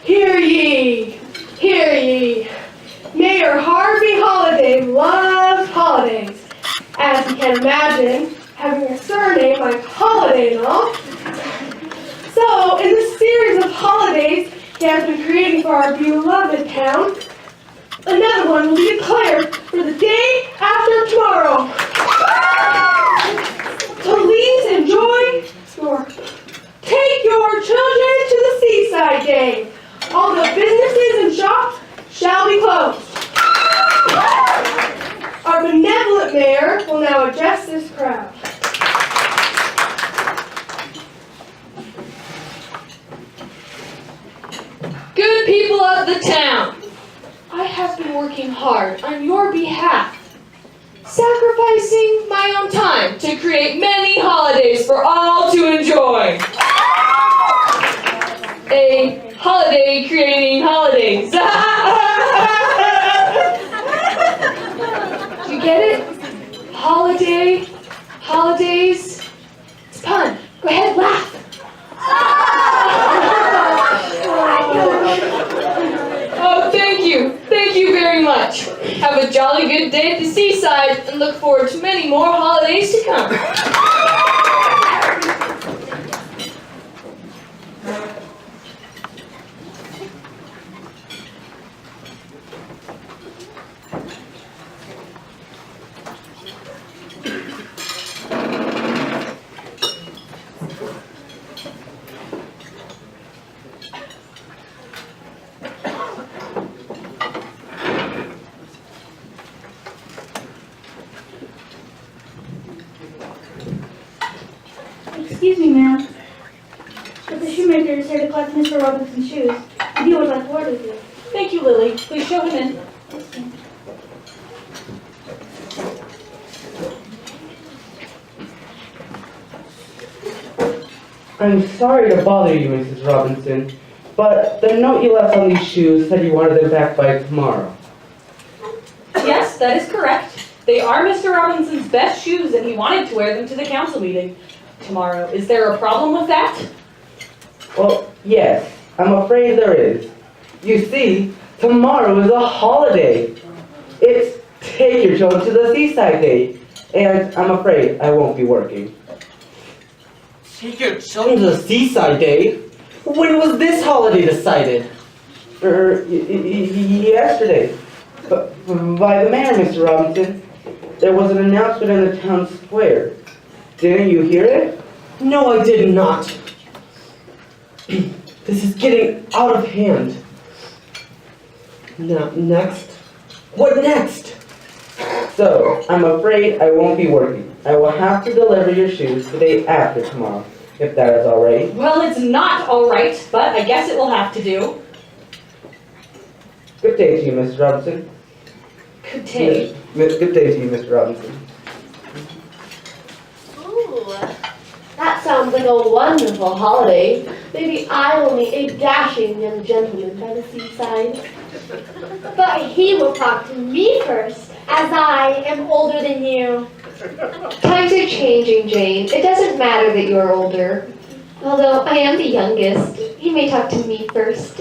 Hear ye, hear ye. Mayor Harvey Holiday loves holidays. As you can imagine, having a surname like Holiday and all. So, in this series of holidays he has been creating for our beloved town, another one will be declared for the day after tomorrow. Please enjoy take your children to the Seaside Day. All the businesses and shops shall be closed. Our benevolent mayor will now address this crowd. Good people of the town, I have been working hard on your behalf, sacrificing my own time to create many holidays for all to enjoy. A holiday creating holidays. Do you get it? Holiday, holidays. It's fun. Go ahead, laugh. Oh, thank you. Thank you very much. Have a jolly good day at the seaside and look forward to many more holidays to come. Excuse me, ma'am, but the shoemaker is here to collect Mr. Robinson's shoes, and he would like word with you. Thank you, Lily. Please show him in. Yes, ma'am. I'm sorry to bother you, Mrs. Robinson, but the note you left on these shoes said you wanted them back by tomorrow. Yes, that is correct. They are Mr. Robinson's best shoes, and he wanted to wear them to the council meeting tomorrow. Is there a problem with that? Well, yes, I'm afraid there is. You see, tomorrow is a holiday. It's Take Your Children to the Seaside Day, and I'm afraid I won't be working. Take your children to the Seaside Day? When was this holiday decided? Yesterday. By the mayor, Mr. Robinson. There was an announcement in the town square. Didn't you hear it? No, I did not. This is getting out of hand. Now, next? What next? So, I'm afraid I won't be working. I will have to deliver your shoes the day after tomorrow, if that is all right. Well, it's not all right, but I guess it will have to do. Good day to you, Mrs. Robinson. Good day. Good day to you, Mr. Robinson. Ooh, that sounds like a wonderful holiday. Maybe I will meet a dashing young gentleman by the seaside. But he will talk to me first, as I am older than you. Times are changing, Jane. It doesn't matter that you're older. Although I am the youngest, he may talk to me first.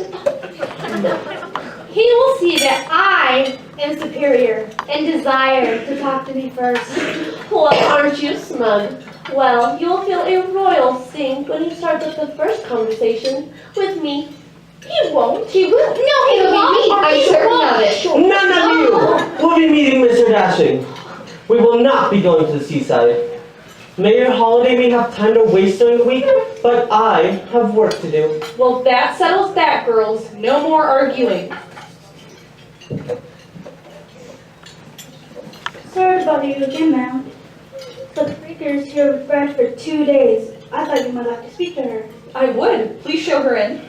He will see that I am superior and desire to talk to me first. Well, aren't you smug? Well, you'll feel a royal stink when he starts up the first conversation with me. He won't. He will. No, he won't. I'm certain of it. None of you will be meeting Mr. Dashing. We will not be going to the seaside. Mayor Holiday may have time to waste during the week, but I have work to do. Well, that settles that, girls. No more arguing. Sorry to bother you again, ma'am, but the baker is here with bread for 2 days. I thought you might like to speak to her. I would. Please show her in.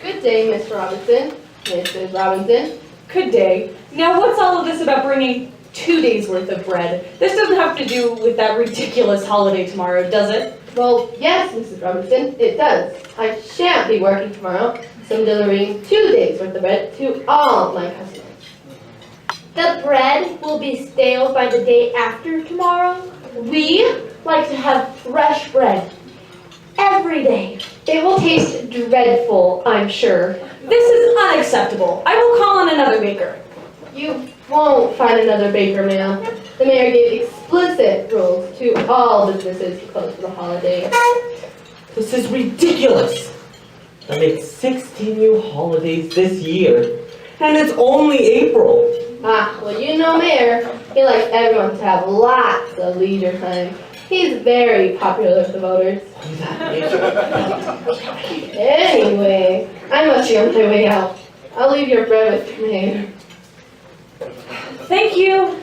Good day, Miss Robinson. Mrs. Robinson. Good day. Now, what's all of this about bringing 2 days' worth of bread? This doesn't have to do with that ridiculous holiday tomorrow, does it? Well, yes, Mrs. Robinson, it does. I shan't be working tomorrow, so I'm delivering 2 days worth of bread to all my customers. The bread will be stale by the day after tomorrow. We like to have fresh bread every day. It will taste dreadful, I'm sure. This is unacceptable. I will call on another baker. You won't find another baker, ma'am. The mayor gave explicit rules to all businesses to close for the holiday. This is ridiculous. I made 16 new holidays this year, and it's only April. Ah, well, you know Mayor. He likes everyone to have lots of leisure time. He's very popular with the voters. Anyway, I must be on my way out. I'll leave your bread with the mayor. Thank you.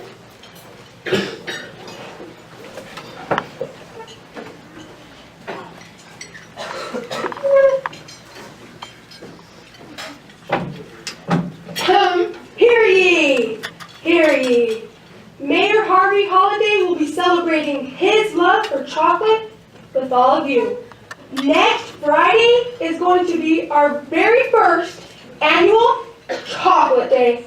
Hear ye! Hear ye! Mayor Harvey Holiday will be celebrating his love for chocolate with all of you. Next Friday is going to be our very first annual Chocolate Day.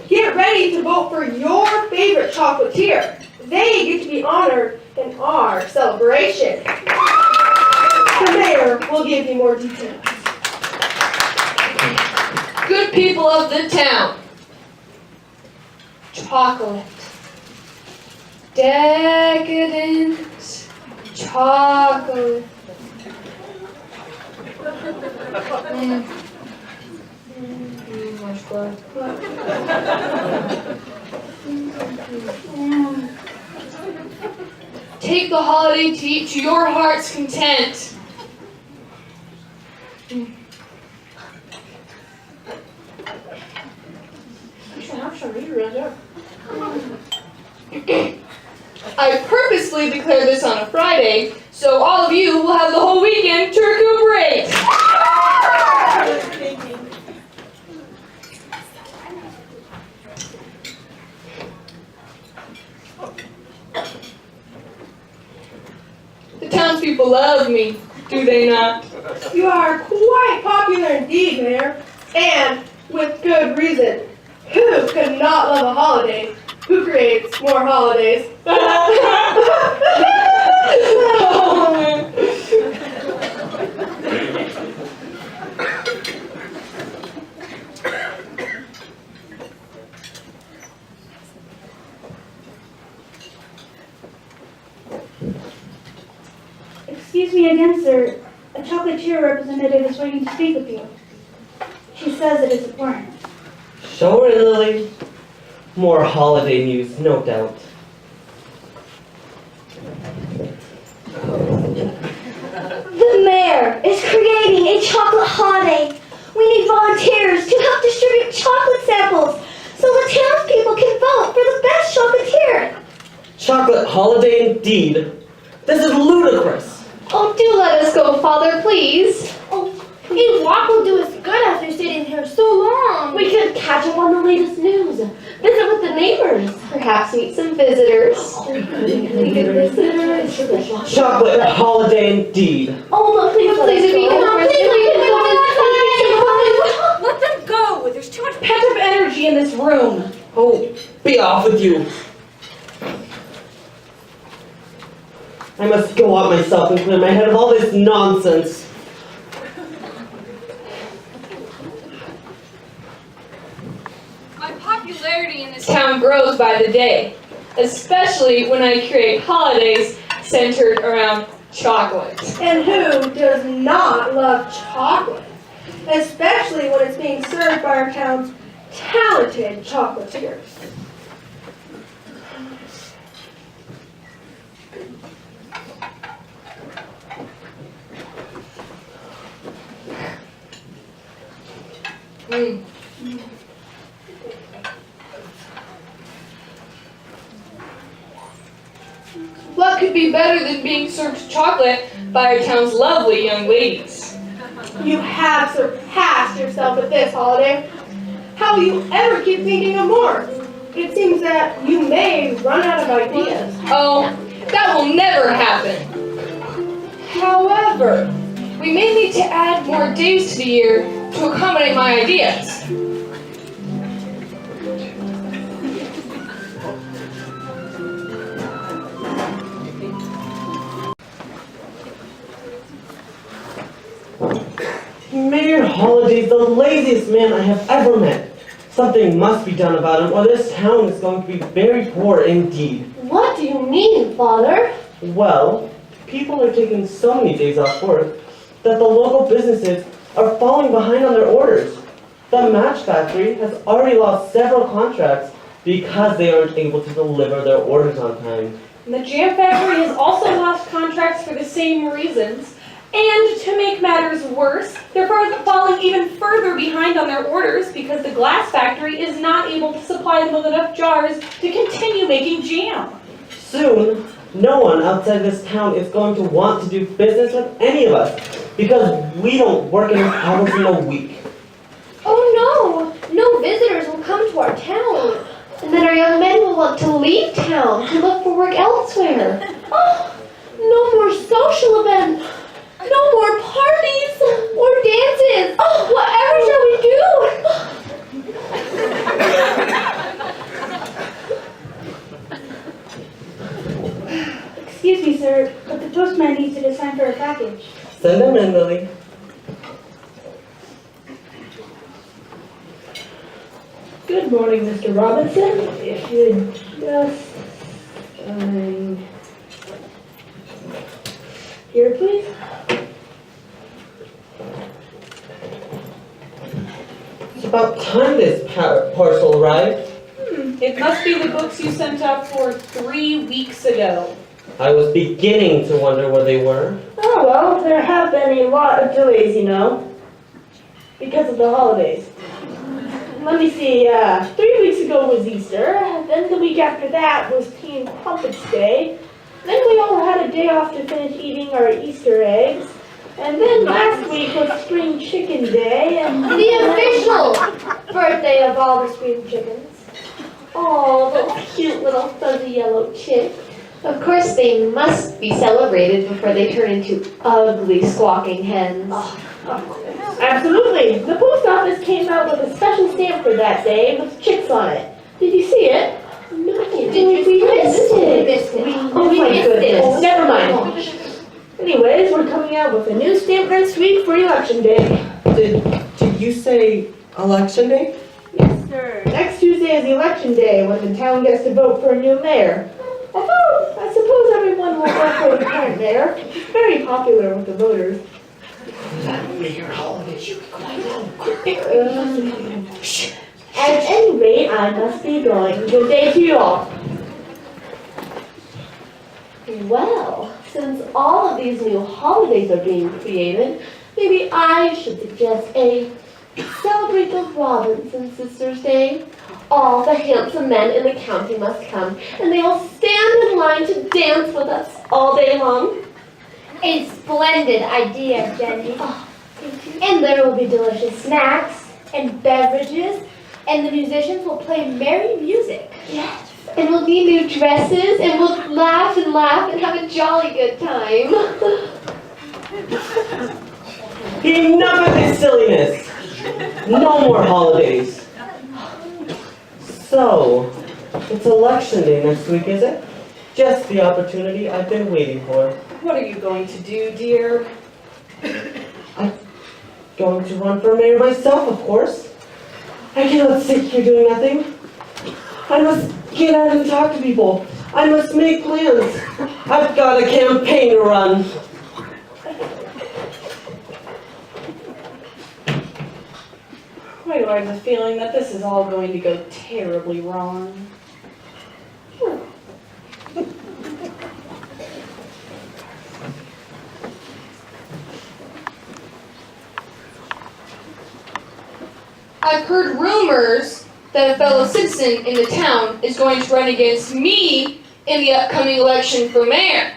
Get ready to vote for your favorite chocolatier. They get to be honored in our celebration. The mayor will give you more details. Good people of the town. Chocolate. Decadent chocolate. Take the holiday to eat to your heart's content. I purposely declared this on a Friday, so all of you will have the whole weekend to recuperate. The townspeople love me, do they not? You are quite popular indeed, Mayor, and with good reason. Who could not love a holiday? Who creates more holidays? Excuse me again, sir. A chocolatier representative is waiting to speak with you. She says it is important. Show her in, Lily. More holiday news, no doubt. The mayor is creating a chocolate holiday. We need volunteers to help distribute chocolate samples so the townspeople can vote for the best chocolatier. Chocolate holiday indeed. This is ludicrous. Oh, do let us go, Father, please. Oh, a walk will do us good after sitting here so long. We could catch up on the latest news, visit with the neighbors, Perhaps meet some visitors. Chocolate holiday indeed. Oh, but please let us go. Let them go. There's too much pent-up energy in this room. Oh, be off with you. I must go out myself and clear my head of all this nonsense. My popularity in this town grows by the day, especially when I create holidays centered around chocolate. And who does not love chocolate? Especially when it's being served by our town's talented chocolatiers. What could be better than being served chocolate by our town's lovely young ladies? You have surpassed yourself at this holiday. How will you ever keep thinking of more? It seems that you may run out of ideas. Oh, that will never happen. However, we may need to add more days to the year to accommodate my ideas. Holiday is the laziest man I have ever met. Something must be done about him, or this town is going to be very poor indeed. What do you mean, Father? Well, people are taking so many days off work that the local businesses are falling behind on their orders. The match factory has already lost several contracts because they aren't able to deliver their orders on time. And the jam factory has also lost contracts for the same reasons. And to make matters worse, they're falling even further behind on their orders because the glass factory is not able to supply them with enough jars to continue making jam. Soon, no one outside this town is going to want to do business with any of us because we don't work enough hours in a week. Oh no! No visitors will come to our town. And then our young men will want to leave town to look for work elsewhere. Oh, no more social events. No more parties or dances. Oh, whatever shall we do? Excuse me, sir, but the postman needs to sign for a package. Send them in, Lily. Good morning, Mr. Robinson. If you'd just sign here, please. It's about time this parcel arrived. It must be the books you sent out for 3 weeks ago. I was beginning to wonder where they were. Oh, well, there have been a lot of delays, you know, because of the holidays. Let me see, 3 weeks ago was Easter, then the week after that was Teen Crumpets Day, then we all had a day off to finish eating our Easter eggs, and then last week was Spring Chicken Day, and The official birthday of all the spring chickens. Oh, those cute little fuzzy yellow chicks. Of course, they must be celebrated before they turn into ugly squawking hens. Absolutely. The post office came out with a special stamp for that day with chicks on it. Did you see it? No, We missed it. Oh my goodness. Never mind. Anyways, we're coming out with a new stamp next week for Election Day. Did you say Election Day? Yes, sir. Next Tuesday is Election Day when the town gets to vote for a new mayor. Although, I suppose everyone will vote for the current mayor. He's very popular with the voters. At any rate, I must be going. Good day to you all. Well, since all of these new holidays are being created, maybe I should suggest a celebrate the Robinson Sisters Day. All the handsome men in the county must come, and they will stand in line to dance with us all day long. A splendid idea, Jenny. And there will be delicious snacks. And beverages, and the musicians will play merry music. Yes. And we'll need new dresses, and we'll laugh and have a jolly good time. Enough of this silliness! No more holidays. So, it's Election Day next week, is it? Just the opportunity I've been waiting for. What are you going to do, dear? I'm going to run for mayor myself, of course. I cannot sit here doing nothing. I must get out and talk to people. I must make plans. I've got a campaign to run. Why do I have a feeling that this is all going to go terribly wrong? I've heard rumors that a fellow citizen in the town is going to run against me in the upcoming election for mayor.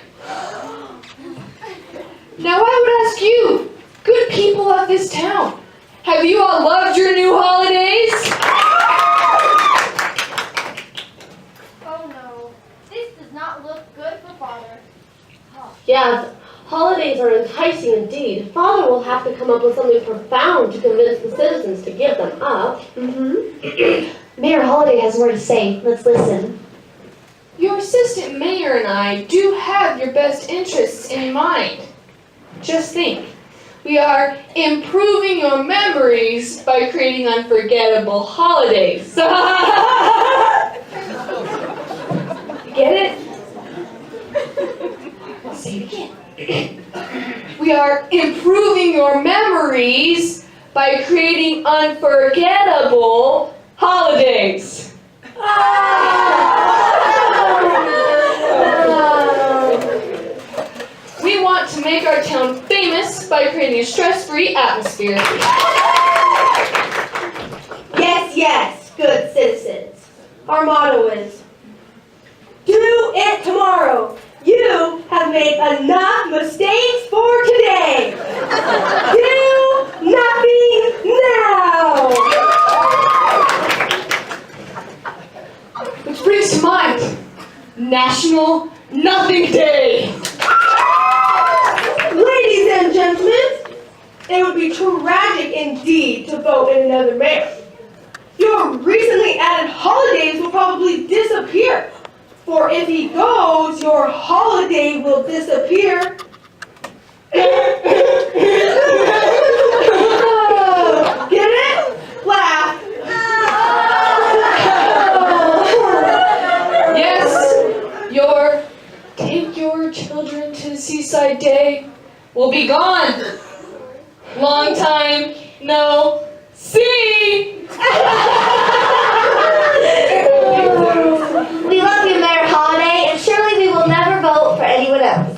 Now I would ask you, good people of this town, have you all loved your new holidays? Oh no, this does not look good for Father. Yeah, holidays are enticing indeed. Father will have to come up with something profound to convince the citizens to give them up. Mayor Holiday has more to say. Let's listen. Your assistant mayor and I do have your best interests in mind. Just think, We are improving your memories by creating unforgettable holidays. Get it? Say it again. We are improving your memories by creating unforgettable holidays. We want to make our town famous by creating a stress-free atmosphere. Yes, yes, good citizens. Our motto is, do it tomorrow. You have made enough mistakes for today. Do nothing now. Which brings to mind National Nothing Day. Ladies and gentlemen, it would be tragic indeed to vote in another mayor. Your recently added holidays will probably disappear. For if he goes, your holiday will disappear. Get it? Laugh. Yes, take your children to the seaside day will be gone. Long time no see. We love you, Mayor Holiday, and surely we will never vote for anyone else.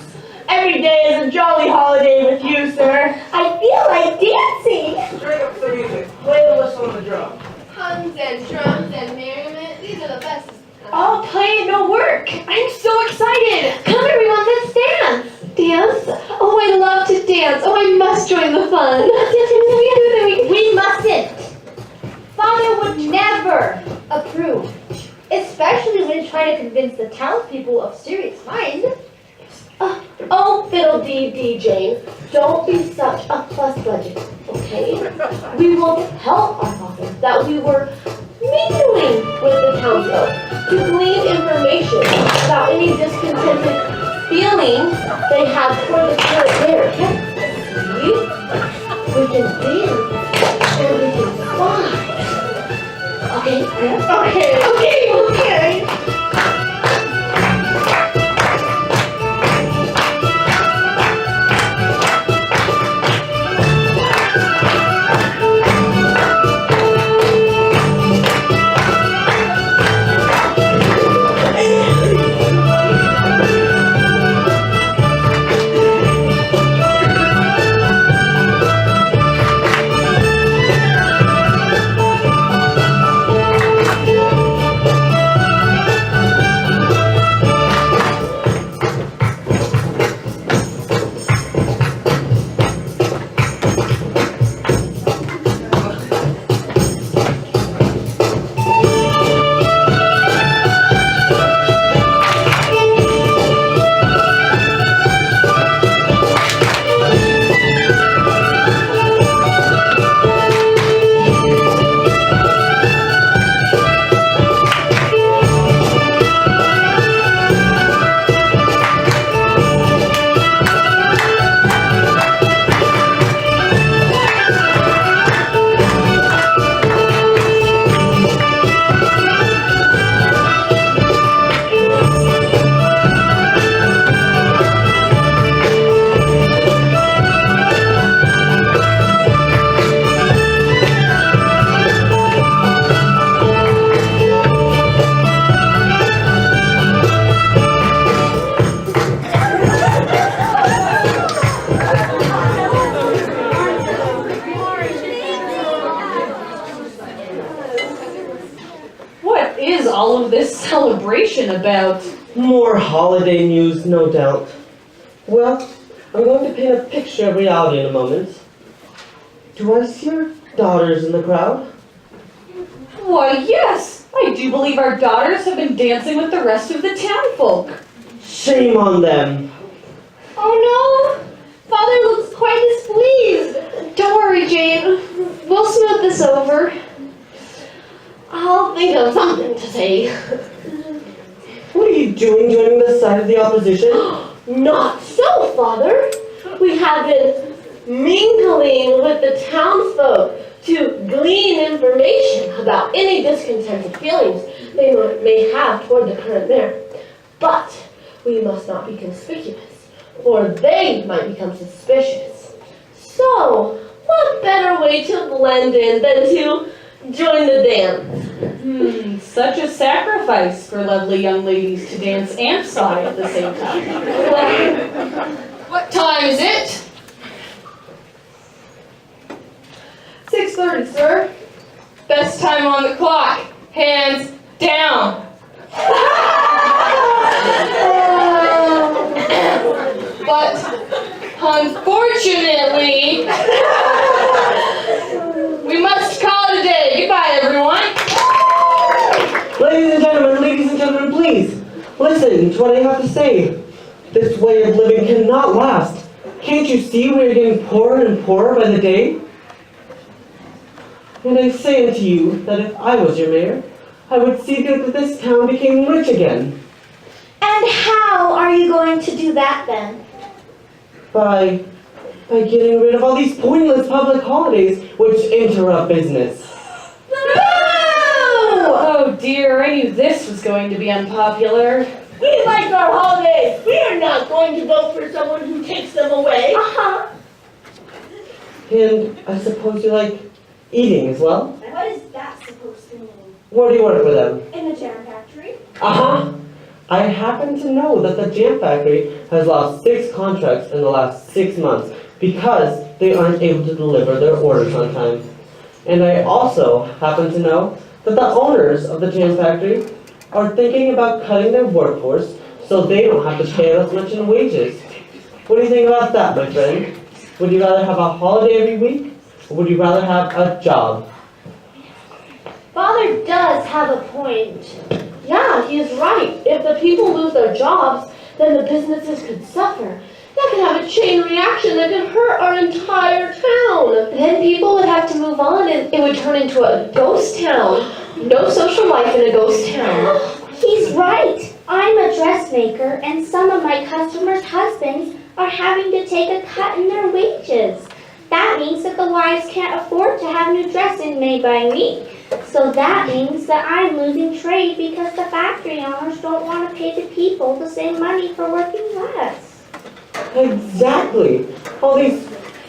Every day is a jolly holiday with you, sir. I feel like dancing. Turn up the music. Play the whistle on the drum. Puns and drums and merriment, these are the best. All play and no work. I'm so excited. Come everyone, let's dance. Dance? Oh, I love to dance. Oh, I must join the fun. We mustn't. Father would never approve, especially when trying to convince the townspeople of serious mind. Oh, fiddle-dee-dee, Jane. Don't be such a fuss budget, okay? We will tell our father that we were mingling with the townsfolk to glean information about any discontented feelings they have toward the current mayor. See? We can dance and we can fly. Okay? Okay. all of this celebration about? More holiday news, no doubt. Well, I'm going to paint a picture of reality in a moment. Do I see your daughters in the crowd? Why, yes! I do believe our daughters have been dancing with the rest of the townfolk. Shame on them. Oh no! Father looks quite displeased. Don't worry, Jane. We'll smooth this over. I'll think of something to say. What are you doing joining the side of the opposition? Not so, Father. We have been mingling with the townsfolk to glean information about any discontented feelings they may have toward the current mayor. But we must not be conspicuous, or they might become suspicious. So, what better way to blend in than to join the dance? Such a sacrifice for lovely young ladies to dance and sigh at the same time. What time is it? 6:30, sir. Best time on the clock. Hands down. But unfortunately, we must call it a day. Goodbye, everyone. Ladies and gentlemen, please, listen to what I have to say. This way of living cannot last. Can't you see we are getting poorer and poorer by the day? And I say unto you that if I was your mayor, I would see that this town became rich again. And how are you going to do that then? By getting rid of all these pointless public holidays which interrupt business. Oh dear, I knew this was going to be unpopular. We like our holidays. We are not going to vote for someone who takes them away. Uh-huh. And I suppose you like eating as well? What is that supposed to mean? Where do you work for them? In the jam factory? Uh-huh. I happen to know that the jam factory has lost 6 contracts in the last 6 months because they aren't able to deliver their orders on time. And I also happen to know that the owners of the jam factory are thinking about cutting their workforce so they don't have to pay us much in wages. What do you think about that, my friend? Would you rather have a holiday every week, or would you rather have a job? Father does have a point. Yeah, he is right. If the people lose their jobs, then the businesses could suffer. That could have a chain reaction that could hurt our entire town. Then people would have to move on and it would turn into a ghost town. No social life in a ghost town. He's right. I'm a dressmaker, and some of my customers' husbands are having to take a cut in their wages. That means that the wives can't afford to have new dresses made by me. So that means that I'm losing trade because the factory owners don't want to pay the people the same money for working less. Exactly. All these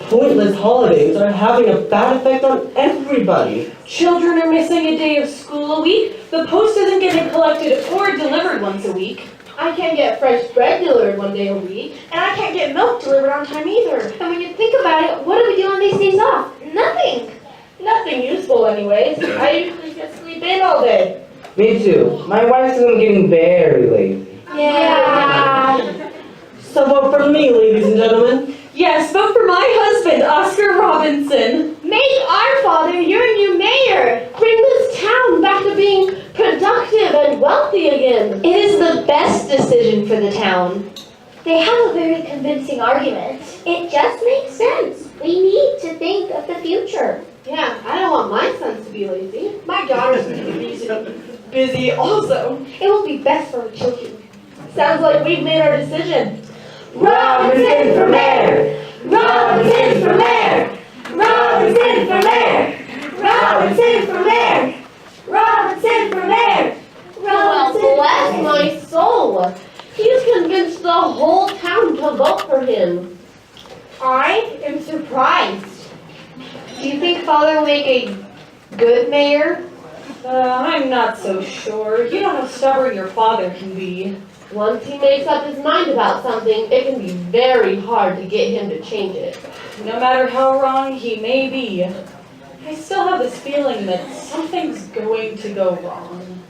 pointless holidays are having a bad effect on everybody. Children are missing a day of school a week. The post isn't getting collected or delivered once a week. I can't get fresh bread delivered one day a week. And I can't get milk delivered on time either. And when you think about it, what do we do on these days off? Nothing. Nothing useful anyways. I usually just sleep in all day. Me too. My wife says I'm getting very lazy. Yeah. So vote for me, ladies and gentlemen. Yes, vote for my husband, Oscar Robinson. Make our father your new mayor. Bring this town back to being productive and wealthy again. It is the best decision for the town. They have a very convincing argument. It just makes sense. We need to think of the future. Yeah, I don't want my sons to be lazy. My daughter's to be busy also. It will be best for our children. Sounds like we've made our decision. Robinson for mayor! Robinson for mayor! Robinson for mayor! Robinson for mayor! Robinson for mayor! Well, bless my soul. He's convinced the whole town to vote for him. I am surprised. Do you think Father will make a good mayor? I'm not so sure. You know how stubborn your father can be. Once he makes up his mind about something, it can be very hard to get him to change it. No matter how wrong he may be, I still have this feeling that something's going to go wrong.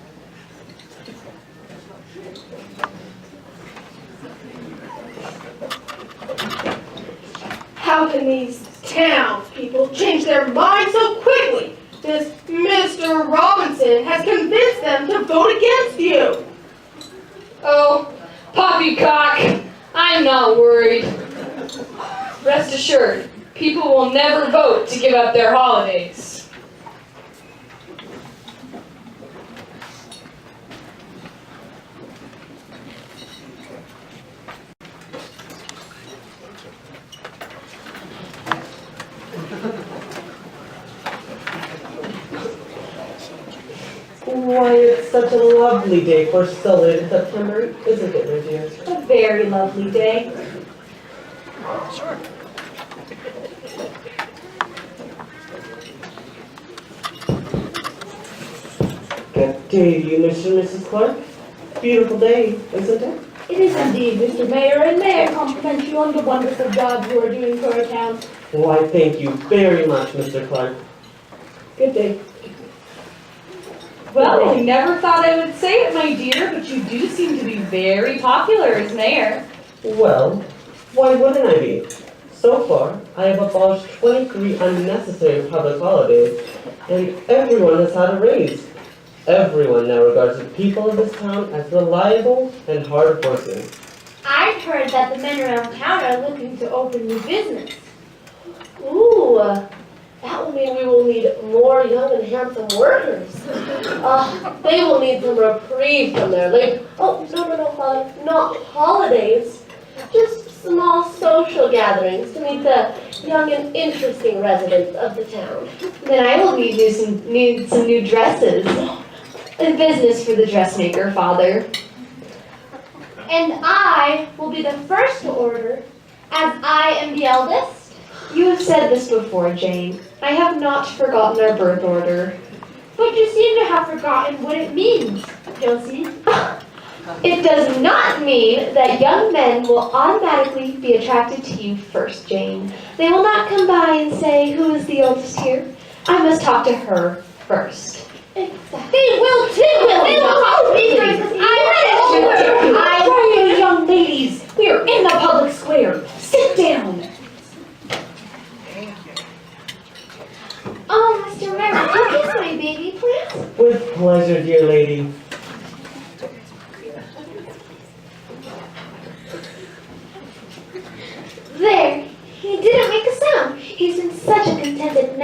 How can these townspeople change their minds so quickly? This Mr. Robinson has convinced them to vote against you. Oh, poppycock, I'm not worried. Rest assured, people will never vote to give up their holidays. Why, it's such a lovely day for so late in September, isn't it, my dear? A very lovely day. Good day to you, Mr. and Mrs. Clark. Beautiful day, isn't it? It is indeed, Mr. Mayor, and may I compliment you on the wonderful job you are doing for our town. Why, thank you very much, Mr. Clark. Good day. Well, I never thought I would say it, my dear, but you do seem to be very popular as mayor. Well, why wouldn't I be? So far, I have abolished 23 unnecessary public holidays, and everyone has had a raise. Everyone now regards the people of this town as reliable and hardworking. I've heard that the men around town are looking to open new business. Ooh, that will mean we will need more young and handsome workers. They will need some reprieve from their labor. Oh, no, Father, not holidays. Just small social gatherings to meet the young and interesting residents of the town. Then I will need some new dresses. A business for the dressmaker, Father. And I will be the first to order, as I am the eldest. You have said this before, Jane. I have not forgotten our birth order. But you seem to have forgotten what it means, Josie. It does not mean that young men will automatically be attracted to you first, Jane. They will not come by and say, who is the oldest here? I must talk to her first. Exactly. They will too! They will talk to me first, because I'm Quiet, young ladies! We are in the public square. Sit down. Oh, Mr. Mayor, would you kiss my baby, please? With pleasure, dear lady. There, he didn't make a sound. He's been such a contented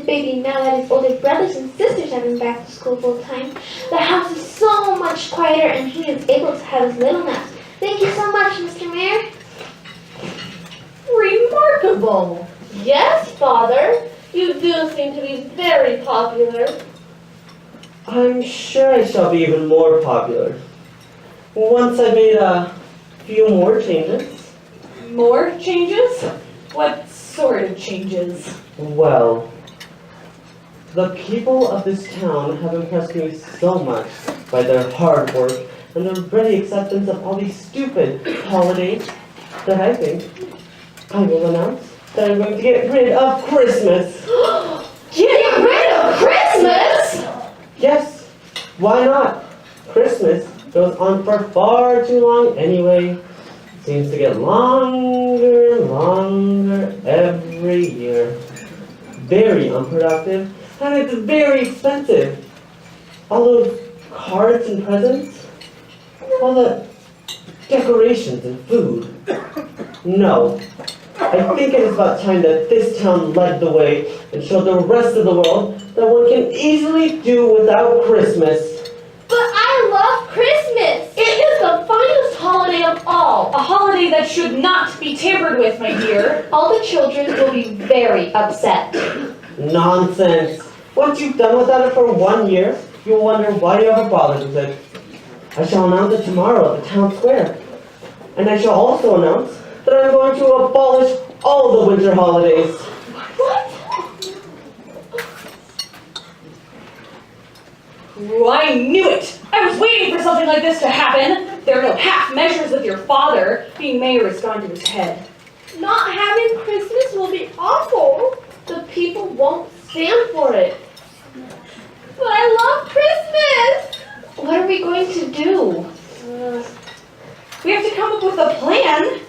baby now that his older brothers and sisters have been back to school full time. The house is so much quieter and he is able to have his little naps. Thank you so much, Mr. Mayor. Remarkable. Yes, Father. You do seem to be very popular. I'm sure I shall be even more popular. Once I've made a few more changes. More changes? What sort of changes? Well, the people of this town have impressed me so much by their hard work and their ready acceptance of all these stupid holidays that I think I will announce that I'm going to get rid of Christmas. Get rid of Christmas? Yes, why not? Christmas goes on for far too long anyway. Seems to get longer and longer every year. Very unproductive, and it's very expensive. All those cards and presents, all the decorations and food. No, I think it is about time that this town led the way and showed the rest of the world that one can easily do without Christmas. But I love Christmas. It is the finest holiday of all. A holiday that should not be tampered with, my dear. All the children will be very upset. Nonsense. Once you've done without it for 1 year, you'll wonder why you ever bothered with it. I shall announce it tomorrow at the town square. And I shall also announce that I'm going to abolish all the winter holidays. Ooh, I knew it! I was waiting for something like this to happen. There are no half measures with your father. Being mayor has gone to his head. Not having Christmas will be awful. The people won't stand for it. But I love Christmas. What are we going to do? We have to come up with a plan.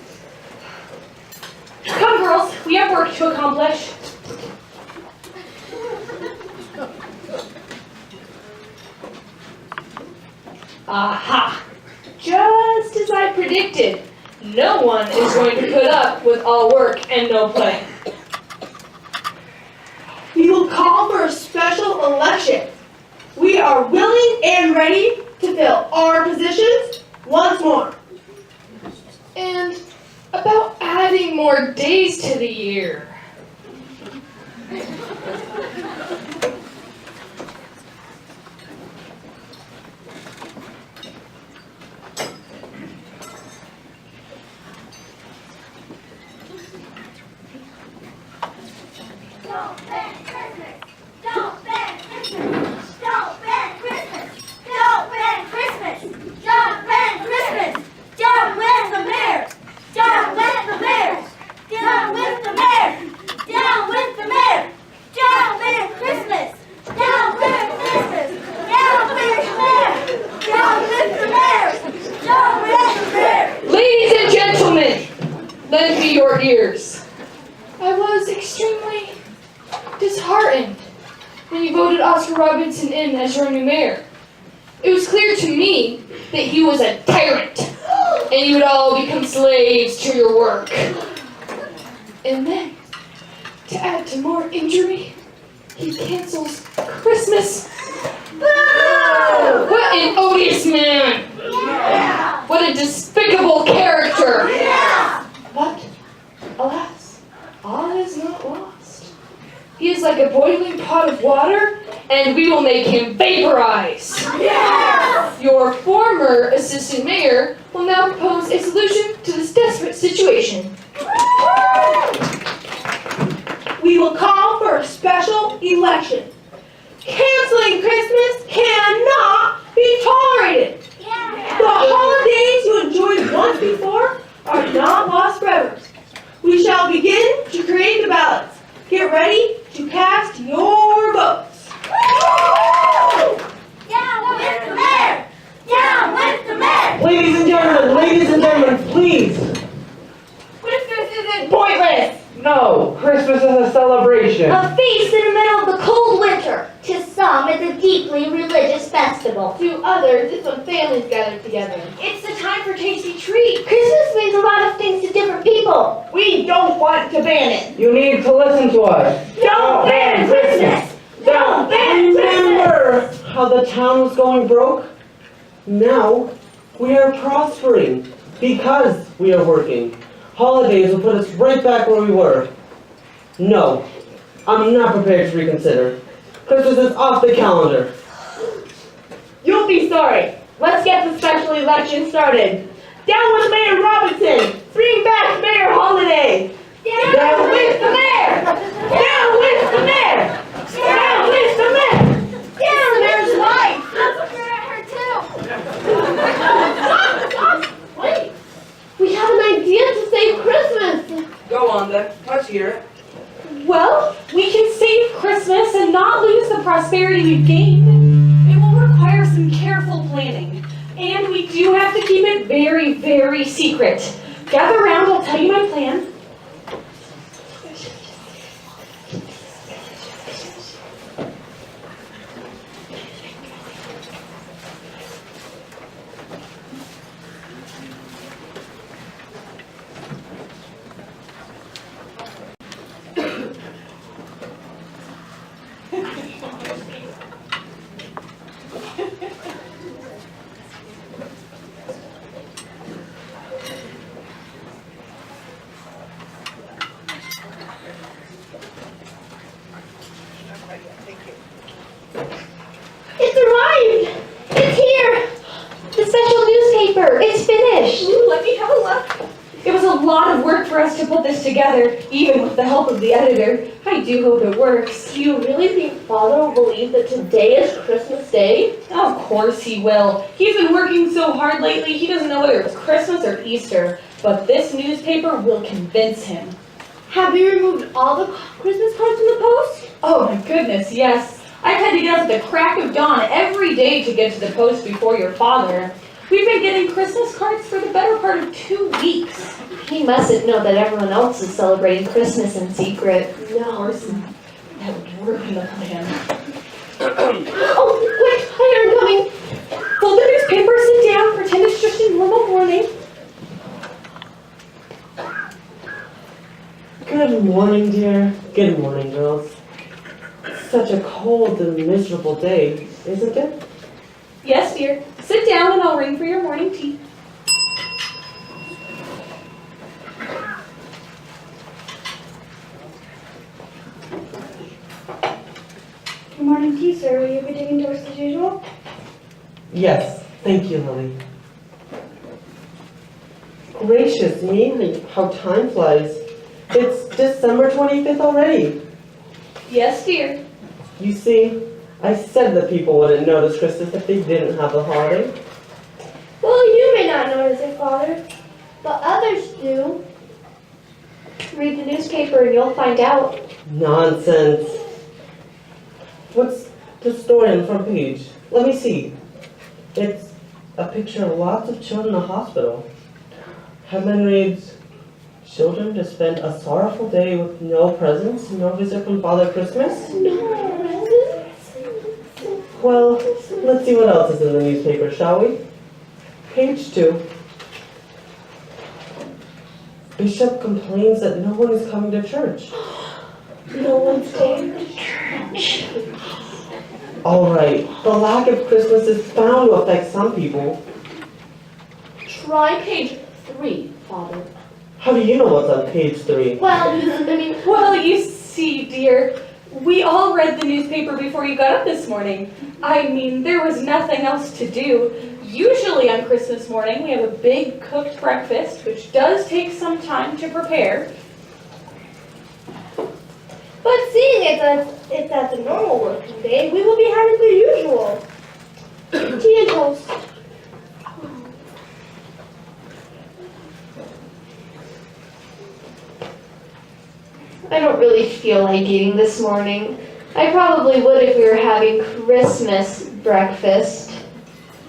Come, girls, we have work to accomplish. Aha! Just as I predicted, no one is going to put up with all work and no play. We will call for a special election. We are willing and ready to fill our positions once more. And about adding more days to the year. Robinson in as your new mayor. It was clear to me that he was a tyrant, and you would all become slaves to your work. And then, to add to more injury, he cancels Christmas. What an odious man! What a despicable character! But, alas, all is not lost. He is like a boiling pot of water, and we will make him vaporize. Your former assistant mayor will now propose a solution to this desperate situation. We will call for a special election. Canceling Christmas cannot be tolerated. The holidays you enjoyed once before are not lost forever. We shall begin to create the ballots. Get ready to cast your votes. Down with the mayor! Down with the mayor! Ladies and gentlemen, please. Christmas isn't pointless. No, Christmas is a celebration. A feast in the middle of the cold winter. To some, it's a deeply religious festival. To others, it's when families gather together. It's the time for tasty treats. Christmas means a lot of things to different people. We don't want to ban it. You need to listen to us. Don't ban Christmas. Don't ban Christmas. Remember how the town was going broke? Now we are prospering because we are working. Holidays will put us right back where we were. No, I'm not prepared to reconsider. Christmas is off the calendar. You'll be sorry. Let's get the special election started. Down with Mayor Robinson. Bring back Mayor Holiday. Down with the mayor. Down with the mayor. Down with the mayor. Down the mayor's wife. Wait, we have an idea to save Christmas. Go on then. Let's hear it. Well, we can save Christmas and not lose the prosperity we've gained. It will require some careful planning. And we do have to keep it very, very secret. Gather around, I'll tell you my plan. It's arrived! It's here! The special newspaper, it's finished. Ooh, let me have a look. It was a lot of work for us to put this together, even with the help of the editor. I do hope it works. Do you really think Father will believe that today is Christmas Day? Of course he will. He's been working so hard lately, he doesn't know whether it's Christmas or Easter. But this newspaper will convince him. Have you removed all the Christmas cards from the post? Oh my goodness, yes. I've had to get up at the crack of dawn every day to get to the post before your father. We've been getting Christmas cards for the better part of 2 weeks. He mustn't know that everyone else is celebrating Christmas in secret. Of course, that would ruin the plan. Oh, quick, I hear him coming. Fold the newspaper, sit down, pretend it's just a normal morning. Good morning, dear. Good morning, girls. Such a cold and miserable day, isn't it? Yes, dear. Sit down and I'll ring for your morning tea. Good morning to you, sir. Will you be taking toast as usual? Yes, thank you, Lily. Gracious me, how time flies. It's December 25th already. Yes, dear. You see, I said that people wouldn't notice Christmas if they didn't have the holiday. Well, you may not notice it, Father, but others do. Read the newspaper and you'll find out. Nonsense. What's the story on the front page? Let me see. It's a picture of lots of children in a hospital. Headline reads, "Children to spend a sorrowful day with no presents, no visit from Father Christmas." Well, let's see what else is in the newspaper, shall we? Page 2. Bishop complains that no one is coming to church. No one's going to church. All right, the lack of Christmas is bound to affect some people. Try page 3, Father. How do you know what's on page 3? Well, you see, dear, we all read the newspaper before you got up this morning. I mean, there was nothing else to do. Usually on Christmas morning, we have a big cooked breakfast, which does take some time to prepare. But seeing it's at the normal working day, we will be having the usual. Tea and toast. I don't really feel like eating this morning. I probably would if we were having Christmas breakfast.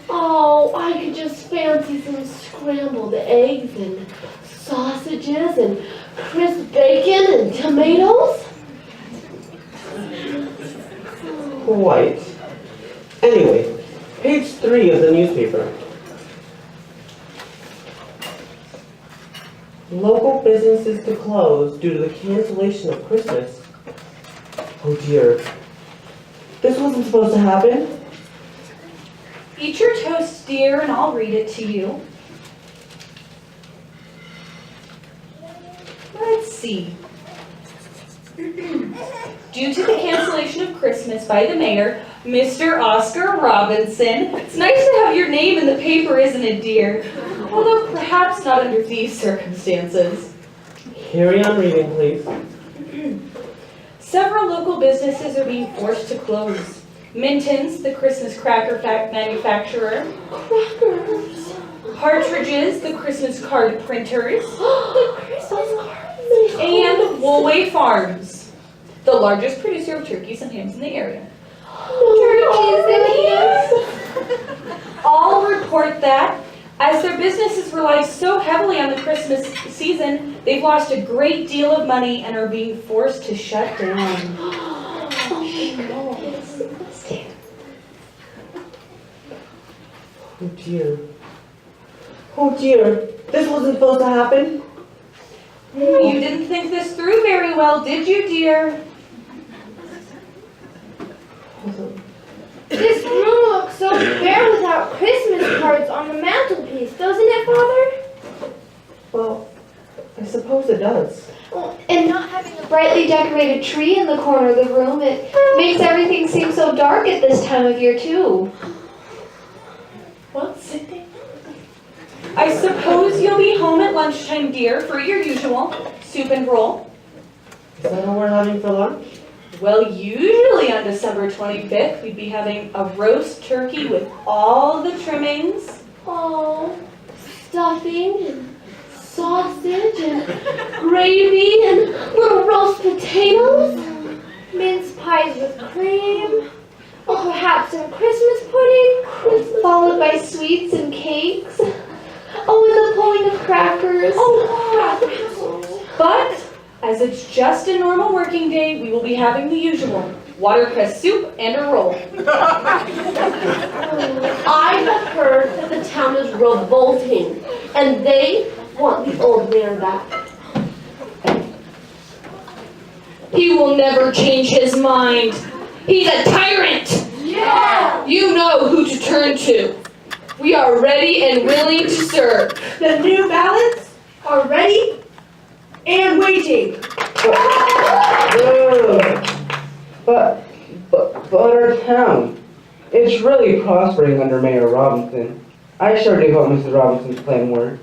Oh, I could just fancy some scrambled eggs and sausages and crisp bacon and tomatoes. Quite. Anyway, page 3 of the newspaper. Local businesses to close due to the cancellation of Christmas. Oh dear. This wasn't supposed to happen. Eat your toast, dear, and I'll read it to you. Let's see. Due to the cancellation of Christmas by the mayor, Mr. Oscar Robinson. It's nice to have your name in the paper, isn't it, dear? Although perhaps not under these circumstances. Carry on reading, please. Several local businesses are being forced to close. Minton's, the Christmas cracker manufacturer. Crackers. Partridge's, the Christmas card printers. The Christmas cards. And Woolway Farms, the largest producer of turkeys and hams in the area. All report that, as their businesses rely so heavily on the Christmas season, they've lost a great deal of money and are being forced to shut down. Oh dear. Oh dear. This wasn't supposed to happen. You didn't think this through very well, did you, dear? This room looks so bare without Christmas cards on the mantelpiece, doesn't it, Father? Well, I suppose it does. And not having a brightly decorated tree in the corner of the room, it makes everything seem so dark at this time of year, too. Well, sit down. I suppose you'll be home at lunchtime, dear, for your usual soup and roll. Is that all we're having for lunch? Well, usually on December 25th, we'd be having a roast turkey with all the trimmings. Oh, stuffing and sausage and gravy and little roast potatoes. Mince pies with cream. Or perhaps some Christmas pudding. Followed by sweets and cakes. Oh, and the pulling of crackers. But, as it's just a normal working day, we will be having the usual watercress soup and a roll. I have heard that the town is revolting, and they want the old mayor back. He will never change his mind. He's a tyrant. Yeah! You know who to turn to. We are ready and willing to serve. The new ballots are ready and waiting. But our town, it's really prospering under Mayor Robinson. I sure do hope Mrs. Robinson's plan works.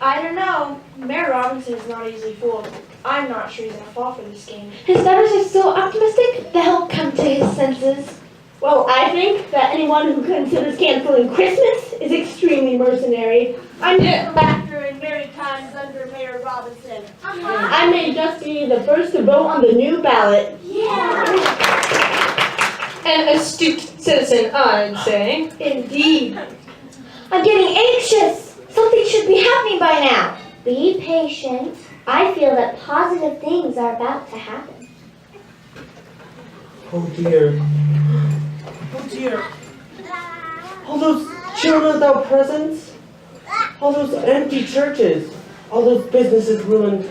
I don't know. Mayor Robinson is not easily fooled. I'm not sure he's gonna fall for this game. His daughters are so optimistic that he'll come to his senses. Well, I think that anyone who considers canceling Christmas is extremely mercenary. I'm just laughter in merry times under Mayor Robinson. I may just be the first to vote on the new ballot. An astute citizen, I'd say. Indeed. I'm getting anxious. Something should be happening by now. Be patient. I feel that positive things are about to happen. Oh dear. Oh dear. All those children without presents. All those empty churches. All those businesses ruined.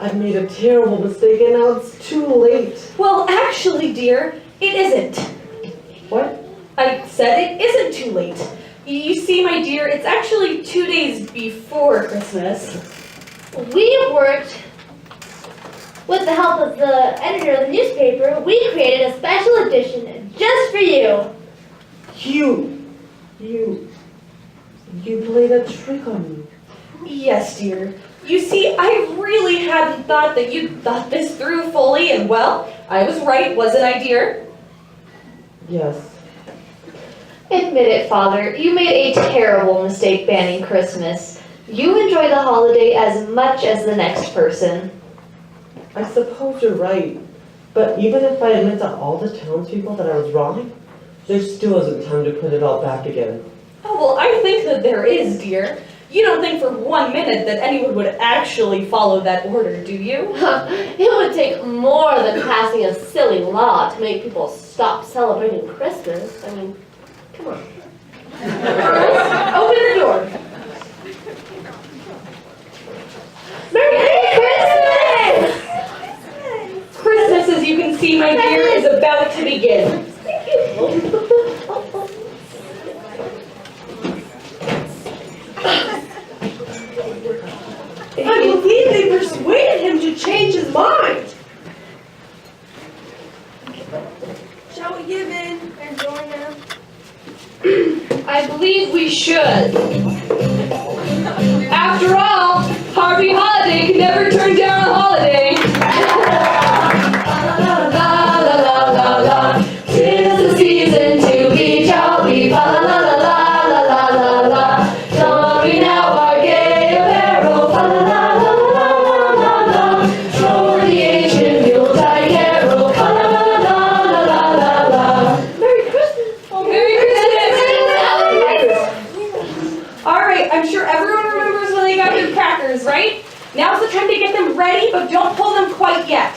I've made a terrible mistake and now it's too late. Well, actually, dear, it isn't. What? I said it isn't too late. You see, my dear, it's actually 2 days before Christmas. We worked with the help of the editor of the newspaper. We created a special edition just for you. You played a trick on me. Yes, dear. You see, I really hadn't thought that you'd thought this through fully, and well, I was right, wasn't I, dear? Yes. Admit it, Father, you made a terrible mistake banning Christmas. You enjoy the holiday as much as the next person. I suppose you're right. But even if I admit to all the townspeople that I was wrong, there still isn't time to put it all back again. Oh, well, I think that there is, dear. You don't think for 1 minute that anyone would actually follow that order, do you? It would take more than passing a silly law to make people stop celebrating Christmas. I mean, come on. Open the door. Merry Christmas! Christmas, as you can see, my dear, is about to begin. I believe they persuaded him to change his mind. Shall we give in and join them? I believe we should. After all, Harvey Holiday can never turn down a holiday. La la la la la la. 'Tis the season to be jolly. La la la la la la la la. Donning now our gay apparel. La la la la la la la. Stroll the ancient Yuletide carol. La la la la la la la. Merry Christmas! Merry Christmas! All right, I'm sure everyone remembers when they got their crackers, right? Now's the time to get them ready, but don't pull them quite yet.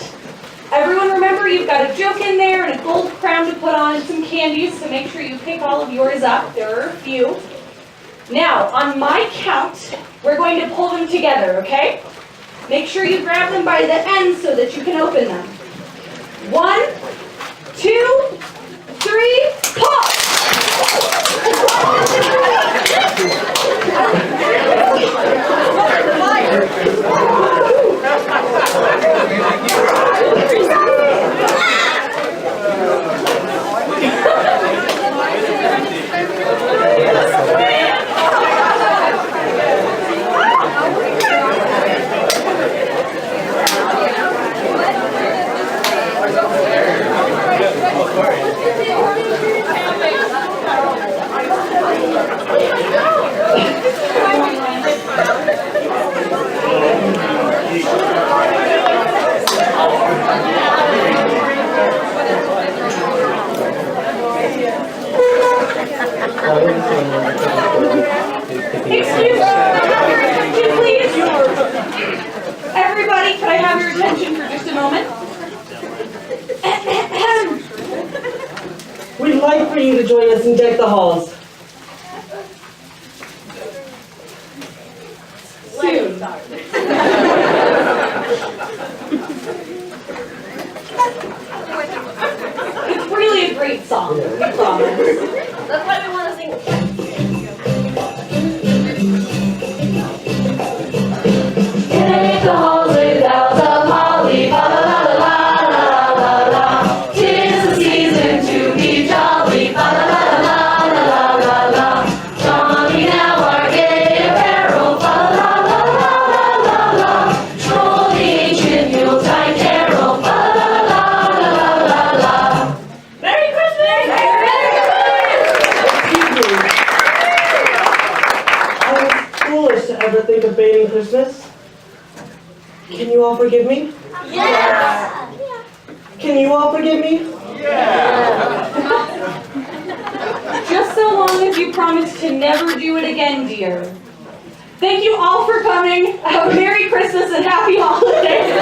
Everyone remember you've got a joke in there and a gold crown to put on and some candies, so make sure you pick all of yours up. There are a few. Now, on my count, we're going to pull them together, okay? Make sure you grab them by the end so that you can open them. 1, 2, 3, pull! Excuse me, please. Everybody, could I have your attention for just a moment? We'd like for you to join us and deck the halls. Soon. It's really a great song, we promise. That's why we want to sing. Take the halls with bells of holly, la la la la la la la. 'Tis the season to be jolly, la la la la la la la. Donning now our gay apparel, la la la la la la. Stroll the ancient Yuletide carol, la la la la la la. Merry Christmas! Excuse me. I was foolish to ever think of banning Christmas. Can you all forgive me? Yes! Can you all forgive me? Just so long as you promise to never do it again, dear. Thank you all for coming. Have a Merry Christmas and Happy Holidays.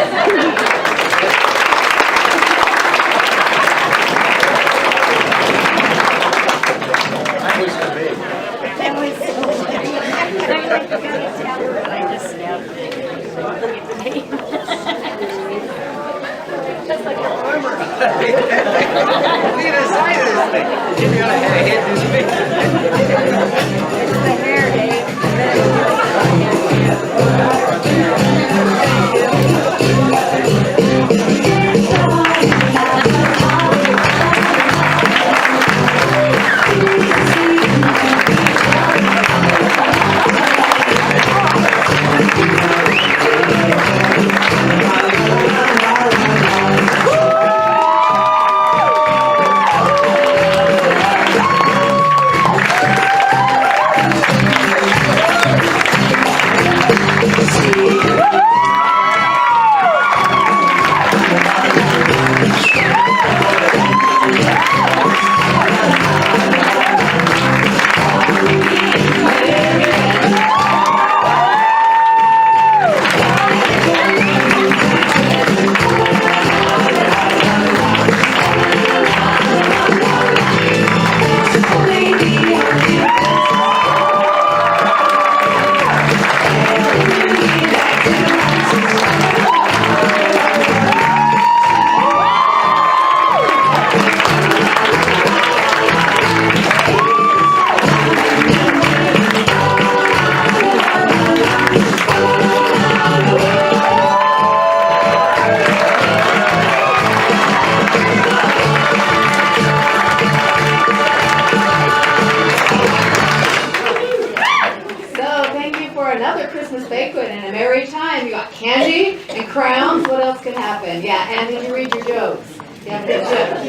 Another Christmas banquet and a merry time. You got candy and crowns. What else can happen? Yeah, and did you read your jokes? You have good jokes.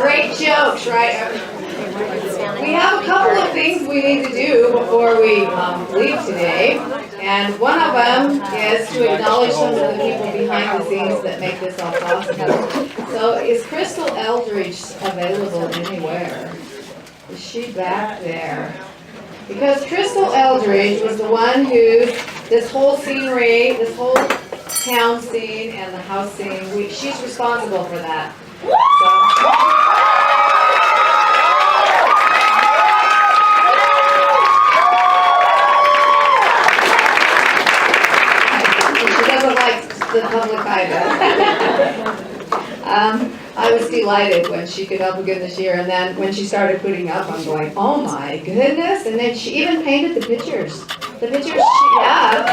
Great jokes, right? We have a couple of things we need to do before we leave today. And one of them is to acknowledge some of the people behind the scenes that make this all possible. So is Crystal Eldridge available anywhere? Is she back there? Because Crystal Eldridge was the one who, this whole scenery, this whole town scene and the house scene, she's responsible for that. So, she doesn't like the public either. I was delighted when she could help again this year, and then when she started putting up, I'm going, oh my goodness, and then she even painted the pictures. The pictures, she had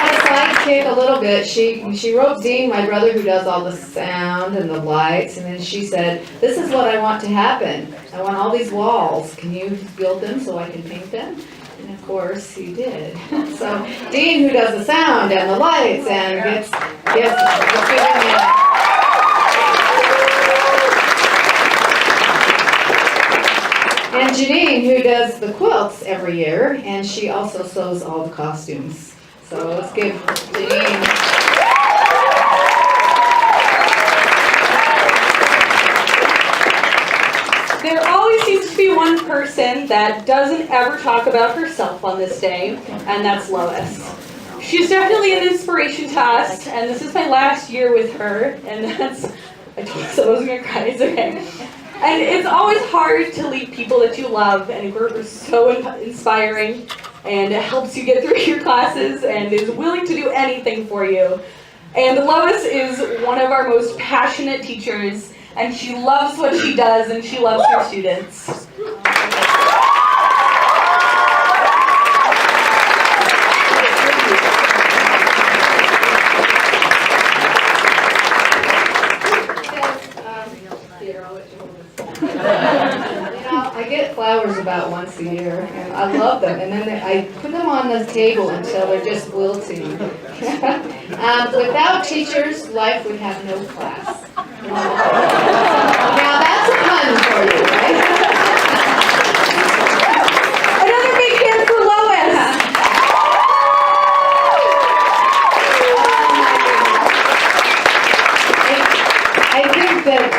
a sidekick a little bit. She wrote Dean, my brother, who does all the sound and the lights, and then she said, this is what I want to happen. I want all these walls. Can you build them so I can paint them? And of course, he did. So Dean, who does the sound and the lights and gets and Janine, who does the quilts every year, and she also sews all the costumes. So let's give Janine. There always seems to be one person that doesn't ever talk about herself on this day, and that's Lois. She's definitely an inspiration to us, and this is my last year with her, and I told myself I was going to cry, it's okay. And it's always hard to lead people that you love, and we're so inspiring, and it helps you get through your classes, and is willing to do anything for you. And Lois is one of our most passionate teachers, and she loves what she does, and she loves her students. I get flowers about once a year, and I love them, and then I put them on the table until they're just wilting. Without teachers, life would have no class. Now that's a pun for you, right? Another big hand for Lois! I think that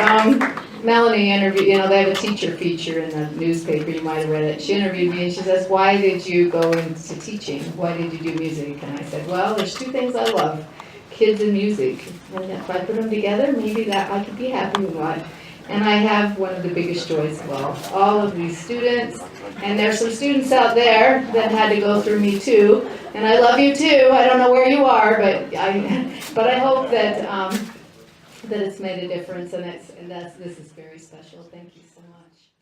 Melanie interviewed, they have a teacher feature in the newspaper, you might have read it. She interviewed me and she says, why did you go into teaching? Why did you do music? And I said, well, there's two things I love, kids and music. And if I put them together, maybe that I could be happy with life. And I have one of the biggest joys of all of these students. And there's some students out there that had to go through me too. And I love you too. I don't know where you are, but I hope that that it's made a difference, and this is very special. Thank you so much.